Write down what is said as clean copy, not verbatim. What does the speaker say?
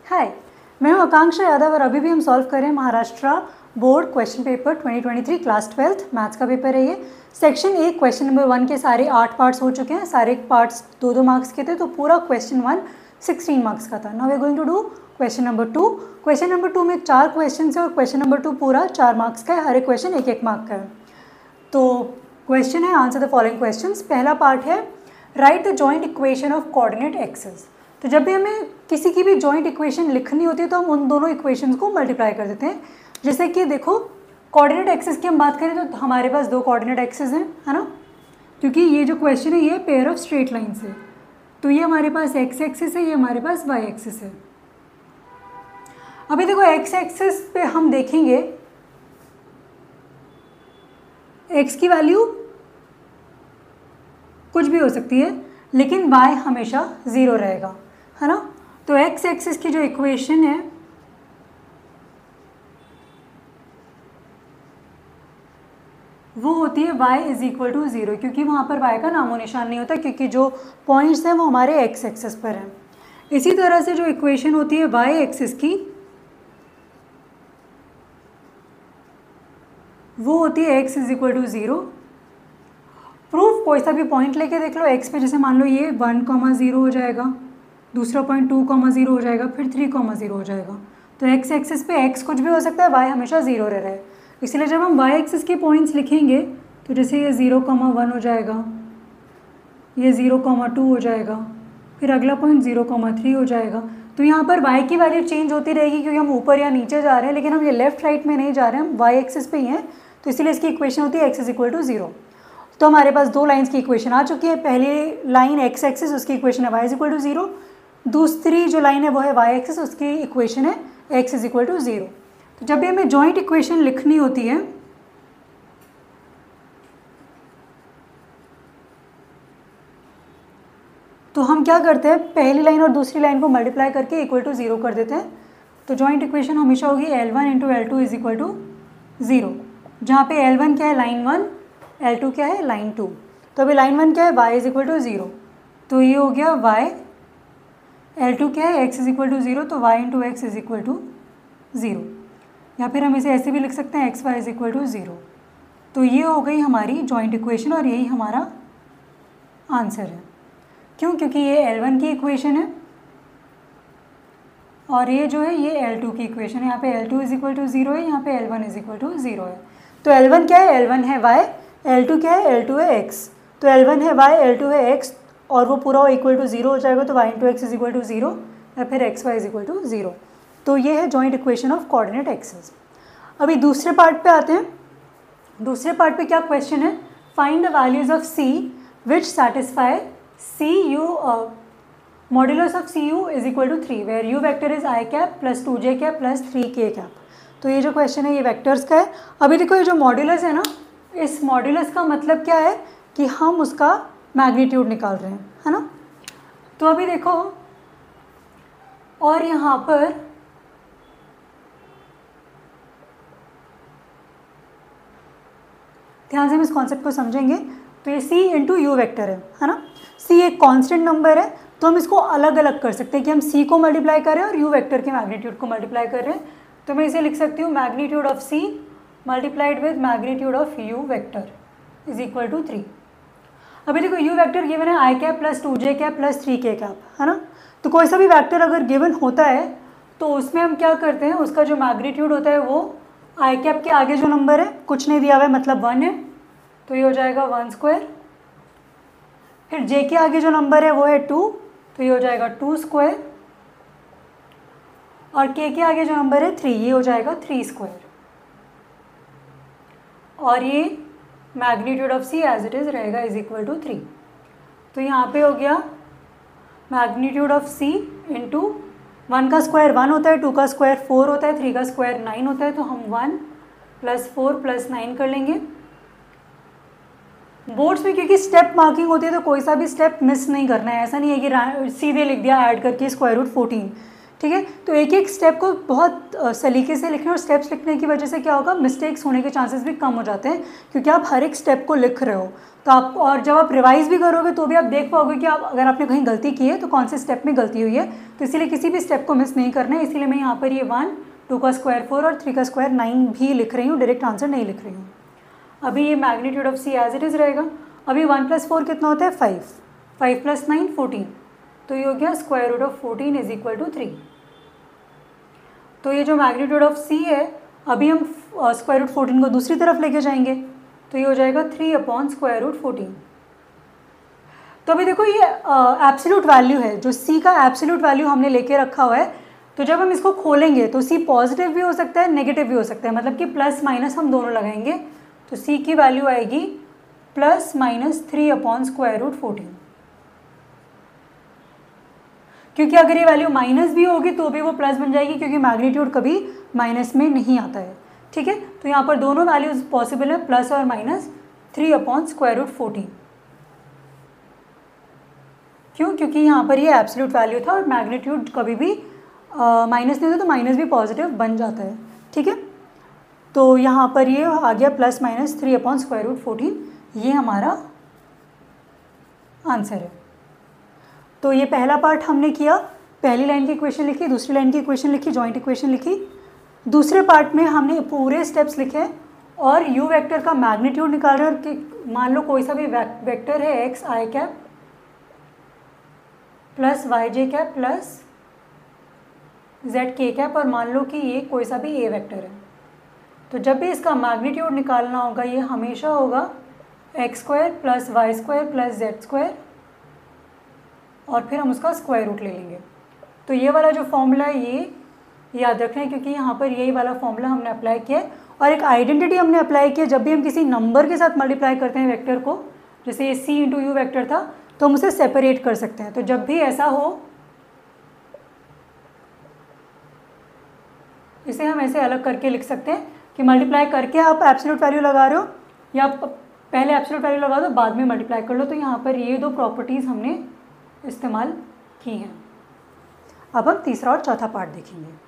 हाय, मैं हूं आकांक्षा यादव और अभी भी हम सॉल्व कर रहे हैं Maharashtra board question paper 2023 class 12th maths का पेपर है ये। सेक्शन ए क्वेश्चन नंबर 1 के सारे 8 पार्ट्स हो चुके हैं। सारे पार्ट्स 2-2 मार्क्स के थे, तो पूरा क्वेश्चन 1 16 मार्क्स का था। Now we are going to do question number 2। Question number 2 में 4 क्वेश्चन है और क्वेश्चन नंबर 2 पूरा 4 मार्क्स का है। हर एक क्वेश्चन 1-1 मार्क का है। तो क्वेश्चन है आंसर द फॉलोइंग क्वेश्चंस। पहला पार्ट है right the joint equation of coordinate axes. तो जब भी हमें किसी की भी जॉइंट इक्वेशन लिखनी होती है तो हम उन दोनों इक्वेशंस को मल्टीप्लाई कर देते हैं। जैसे कि देखो, कोऑर्डिनेट एक्सेस की हम बात करें तो हमारे पास 2 कोऑर्डिनेट एक्सेस हैं, है ना, क्योंकि ये जो क्वेश्चन है ये पेयर ऑफ स्ट्रेट लाइन्स है। तो ये हमारे पास एक्स एक्सिस है, ये हमारे पास वाई एक्सिस है। अभी देखो एक्स एक्सिस पे हम देखेंगे एक्स की वैल्यू कुछ भी हो सकती है, लेकिन y हमेशा 0 रहेगा, है ना। तो एक्स एक्सिस की जो इक्वेशन है वो होती है y इज इक्वल टू 0, क्योंकि वहाँ पर y का नामो निशान नहीं होता, क्योंकि जो पॉइंट्स हैं वो हमारे एक्स एक्सिस पर हैं। इसी तरह से जो इक्वेशन होती है y एक्सिस की वो होती है x is equal to 0। Proof कोई सा भी पॉइंट लेके देख लो। x पे जैसे मान लो ये 1,0 हो जाएगा, दूसरा पॉइंट 2,0 हो जाएगा, फिर 3,0 हो जाएगा। तो x एक्सिस पे x कुछ भी हो सकता है, y हमेशा 0 रह रहा है। इसलिए जब हम y एक्सिस के पॉइंट्स लिखेंगे तो जैसे ये 0,1 हो जाएगा, ये 0,2 हो जाएगा, फिर अगला पॉइंट 0,3 हो जाएगा। तो यहाँ पर y की वैल्यू चेंज होती रहेगी, क्योंकि हम ऊपर या नीचे जा रहे हैं, लेकिन हम ये लेफ्ट राइट में नहीं जा रहे हैं, हम y एक्सिस पे ही हैं। तो इसीलिए इसकी इक्वेशन होती है x इज इक्वल टू 0। तो हमारे पास 2 लाइन्स की इक्वेशन आ चुकी है। पहली लाइन एक्स एक्सिस, उसकी इक्वेशन है y इज इक्वल टू 0। दूसरी जो लाइन है वो है y एक्सिस, उसकी इक्वेशन है x इज इक्वल टू 0। तो जब भी हमें जॉइंट इक्वेशन लिखनी होती है तो हम क्या करते हैं, पहली लाइन और दूसरी लाइन को मल्टीप्लाई करके इक्वल टू 0 कर देते हैं। तो जॉइंट इक्वेशन हमेशा होगी L1 into L2 is equal to 0, जहाँ पे L1 क्या है, लाइन 1, L2 क्या है, लाइन 2। तो अभी लाइन 1 क्या है, y इज इक्वल टू 0, तो ये हो गया y। L2 क्या है, x इज इक्वल टू 0, तो y into X is equal to 0। या फिर हम इसे ऐसे भी लिख सकते हैं xy इज इक्वल टू 0। तो ये हो गई हमारी जॉइंट इक्वेशन और यही हमारा आंसर है। क्यों? क्योंकि ये L1 की इक्वेशन है और ये जो है ये L2 की इक्वेशन है। यहाँ पे L2 इज इक्वल टू 0 है, यहाँ पे L1 इज इक्वल टू 0 है। तो L1 क्या है, L1 है y, L2 क्या है, L2 है x। तो L1 है y, L2 है x, और वो पूरा इक्वल टू 0 हो जाएगा, तो y into X is equal to 0 या फिर xy इज इक्वल टू 0। तो ये है joint equation of coordinate axes. अभी दूसरे पार्ट पे आते हैं। दूसरे पार्ट पे क्या क्वेश्चन है, find the values of c which satisfy cu modulus of cu is equal to 3 where u vector is i cap plus 2j cap plus 3k cap. तो ये जो क्वेश्चन है ये वेक्टर्स का है। अभी देखो ये जो मॉड्यूलस है ना, इस मॉड्यूलस का मतलब क्या है कि हम उसका मैग्नीट्यूड निकाल रहे हैं, है ना। तो अभी देखो, और यहाँ पर ध्यान से हम इस कॉन्सेप्ट को समझेंगे। तो ये c इंटू यू वैक्टर है ना। c एक कांस्टेंट नंबर है, तो हम इसको अलग अलग कर सकते हैं कि हम c को मल्टीप्लाई कर रहे हैं और u वेक्टर के मैग्नीट्यूड को मल्टीप्लाई कर रहे हैं। तो मैं इसे लिख सकती हूँ magnitude of c multiplied with magnitude of u vector is equal to 3। अभी देखो u वेक्टर गिवन है i cap plus 2j cap plus 3k cap, है ना। तो कोई सा भी वेक्टर अगर गिवन होता है तो उसमें हम क्या करते हैं, उसका जो मैग्नीट्यूड होता है वो i कैप के आगे जो नंबर है कुछ नहीं दिया हुआ है, मतलब 1 है, तो ये हो जाएगा 1 स्क्वायर। फिर j के आगे जो नंबर है वो है 2, तो ये हो जाएगा 2 स्क्वायर। और k के आगे जो नंबर है 3, ये हो जाएगा 3 स्क्वायर। और ये magnitude of c as it is रहेगा इज इक्वल टू 3। तो यहाँ पे हो गया मैग्नीट्यूड ऑफ c इंटू 1 का स्क्वायर 1 होता है, 2 का स्क्वायर 4 होता है, 3 का स्क्वायर 9 होता है, तो हम 1 प्लस 4 प्लस 9 कर लेंगे। बोर्ड्स में क्योंकि स्टेप मार्किंग होती है तो कोई सा भी स्टेप मिस नहीं करना है। ऐसा नहीं है कि सीधे लिख दिया ऐड करके स्क्वायर रूट 14, ठीक है। तो एक एक स्टेप को बहुत सलीके से लिखना, और स्टेप्स लिखने की वजह से क्या होगा, मिस्टेक्स होने के चांसेस भी कम हो जाते हैं, क्योंकि आप हर एक स्टेप को लिख रहे हो। तो आप, और जब आप रिवाइज भी करोगे तो भी आप देख पाओगे कि आप अगर आपने कहीं गलती की है तो कौन से स्टेप में गलती हुई है। तो इसीलिए किसी भी स्टेप को मिस नहीं करना है। इसीलिए मैं यहाँ पर ये 1, 2 का स्क्वायर 4 और 3 का स्क्वायर 9 भी लिख रही हूँ, डायरेक्ट आंसर नहीं लिख रही हूँ। अभी ये magnitude of C as it is रहेगा। अभी 1 + 4 कितना होता है, 5, 5 + 9 14, तो ये हो गया स्क्वायर रूट ऑफ 14 = 3। तो ये जो मैग्नीट्यूड ऑफ सी है, अभी हम स्क्वायर रूट 14 को दूसरी तरफ लेके जाएंगे, तो ये हो जाएगा 3/√14। तो अभी देखो ये एब्सोल्यूट वैल्यू है, जो सी का एब्सोल्यूट वैल्यू हमने लेके रखा हुआ है। तो जब हम इसको खोलेंगे तो सी पॉजिटिव भी हो सकता है, नेगेटिव भी हो सकता है, मतलब कि प्लस माइनस हम दोनों लगाएंगे। तो सी की वैल्यू आएगी ±3/√14, क्योंकि अगर ये वैल्यू माइनस भी होगी तो भी वो प्लस बन जाएगी, क्योंकि मैग्नीट्यूड कभी माइनस में नहीं आता है। ठीक है, तो यहाँ पर दोनों वैल्यूज पॉसिबल है, प्लस और माइनस, 3/√14। क्यों, क्योंकि यहाँ पर ये एब्सोल्यूट वैल्यू था और मैग्नीट्यूड कभी भी माइनस नहीं होता, तो माइनस भी पॉजिटिव बन जाता है। ठीक है, तो यहाँ पर ये आ गया ±3/√14, ये हमारा आंसर है। तो ये पहला पार्ट हमने किया, पहली लाइन की इक्वेशन लिखी, दूसरी लाइन की इक्वेशन लिखी, जॉइंट इक्वेशन लिखी। दूसरे पार्ट में हमने पूरे स्टेप्स लिखे और यू वेक्टर का मैग्नीट्यूड निकाल रहे हैं। और मान लो कोई सा भी वेक्टर है x i cap plus y j cap plus z k cap, और मान लो कि ये कोई सा भी a वेक्टर है। तो जब भी इसका मैग्नीट्यूड निकालना होगा, ये हमेशा होगा x² + y² + z², और फिर हम उसका स्क्वायर रूट ले लेंगे। तो ये वाला जो फॉर्मूला है ये याद रखना है, क्योंकि यहाँ पर यही वाला फॉर्मूला हमने अप्लाई किया है। और एक आइडेंटिटी हमने अप्लाई किया, जब भी हम किसी नंबर के साथ मल्टीप्लाई करते हैं वेक्टर को, जैसे ये c × u वेक्टर था, तो हम उसे सेपरेट कर सकते हैं। तो जब भी ऐसा हो, इसे हम ऐसे अलग करके लिख सकते हैं कि मल्टीप्लाई करके आप एब्सोल्यूट वैल्यू लगा रहे हो, या पहले एब्सोल्यूट वैल्यू लगा दो, बाद में मल्टीप्लाई कर लो। तो यहाँ पर ये दो प्रॉपर्टीज़ हमने इस्तेमाल की हैं। अब हम तीसरा और चौथा पार्ट देखेंगे।